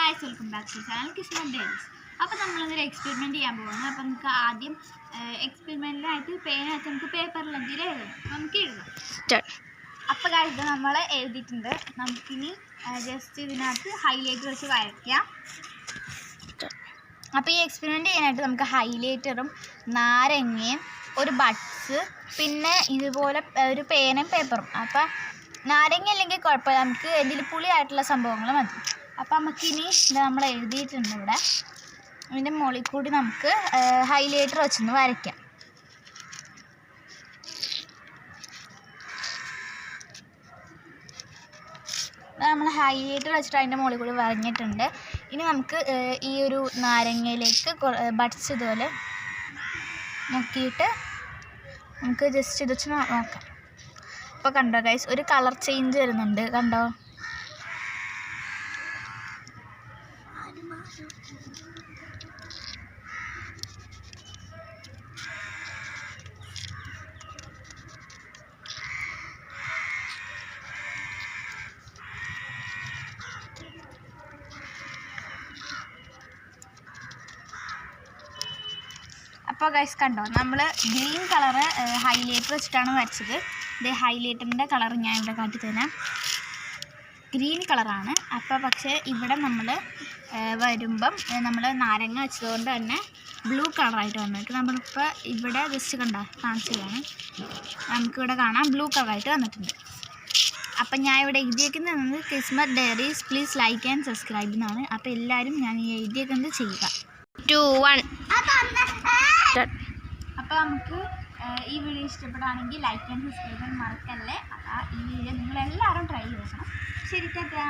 Guys welcome back to channel Kismath diaries. അപ്പോൾ നമ്മളൊരു experiment ചെയ്യാൻ പോകുന്നത്. അപ്പോൾ നമുക്ക് ആദ്യം എക്സ്പെരിമെൻറ്റിനായിട്ട് പേന വെച്ച് നമുക്ക് പേപ്പറിൽ എന്തെങ്കിലും എഴുതാം. നമുക്ക് എഴുതാം. അപ്പോൾ ഗായ്സ് നമ്മൾ എഴുതിയിട്ടുണ്ട്. നമുക്കിനി ജസ്റ്റ് ഇതിനകത്ത് ഹൈലൈറ്റർ വെച്ച് വരയ്ക്കാം. അപ്പോൾ ഈ എക്സ്പെരിമെൻറ്റ് ചെയ്യാനായിട്ട് നമുക്ക് ഹൈലൈറ്ററും നാരങ്ങയും ഒരു ബഡ്സ് പിന്നെ ഇതുപോലെ ഒരു പേനയും പേപ്പറും. അപ്പോൾ നാരങ്ങ അല്ലെങ്കിൽ കുഴപ്പമില്ല, നമുക്ക് എന്തെങ്കിലും പുളിയായിട്ടുള്ള സംഭവങ്ങൾ മതി. അപ്പോൾ നമുക്കിനി ഇത് നമ്മൾ എഴുതിയിട്ടുണ്ട് ഇവിടെ. ഇതിൻ്റെ മുകളിൽ കൂടി നമുക്ക് ഹൈലൈറ്റർ വെച്ചൊന്ന് വരയ്ക്കാം. നമ്മൾ ഹൈലൈറ്റർ വെച്ചിട്ട് അതിൻ്റെ മുകളിൽ കൂടി വരഞ്ഞിട്ടുണ്ട്. ഇനി നമുക്ക് ഈ ഒരു നാരങ്ങയിലേക്ക് ബഡ്സ് ഇതുപോലെ നോക്കിയിട്ട് നമുക്ക് ജസ്റ്റ് ഇത് വെച്ച് നോക്കാം. അപ്പോൾ കണ്ടോ ഗൈസ്, ഒരു കളർ ചേഞ്ച് വരുന്നുണ്ട്, കണ്ടോ? അപ്പോൾ ഗൈസ് കണ്ടോ, നമ്മൾ ഗ്രീൻ കളറ് ഹൈലൈറ്റർ വെച്ചിട്ടാണ് വരച്ചത്. ഇത് ഹൈലൈറ്ററിൻ്റെ കളർ ഞാൻ ഇവിടെ കാട്ടിത്തരാം. ഗ്രീൻ കളറാണ്. അപ്പോൾ പക്ഷേ ഇവിടെ നമ്മൾ വരുമ്പം നമ്മൾ നാരങ്ങ വെച്ചതുകൊണ്ട് തന്നെ ബ്ലൂ കളറായിട്ട് വന്നിട്ട് നമ്മളിപ്പോൾ ഇവിടെ ജസ്റ്റ് കാണിച്ചു തരാണ്. നമുക്കിവിടെ കാണാം ബ്ലൂ കളറായിട്ട് വന്നിട്ടുണ്ട്. അപ്പം ഞാൻ ഇവിടെ എഴുതിയേക്കുന്നത് Kismath diaries please like and subscribe എന്നാണ്. അപ്പോൾ എല്ലാവരും ഞാൻ ഈ എഴുതിയേക്കുന്നത് ചെയ്യുക. 2, 1. അപ്പോൾ നമുക്ക് ഈ വീഡിയോ ഇഷ്ടപ്പെടുകയാണെങ്കിൽ ലൈക്ക് ആൻഡ് സബ്സ്ക്രൈബ് ചെയ്യാൻ മറക്കല്ലേ. അപ്പോൾ ഈ വീഡിയോ നിങ്ങളെല്ലാവരും ട്രൈ ചെയ്ത് നോക്കണം. ശരി, ടാറ്റാ.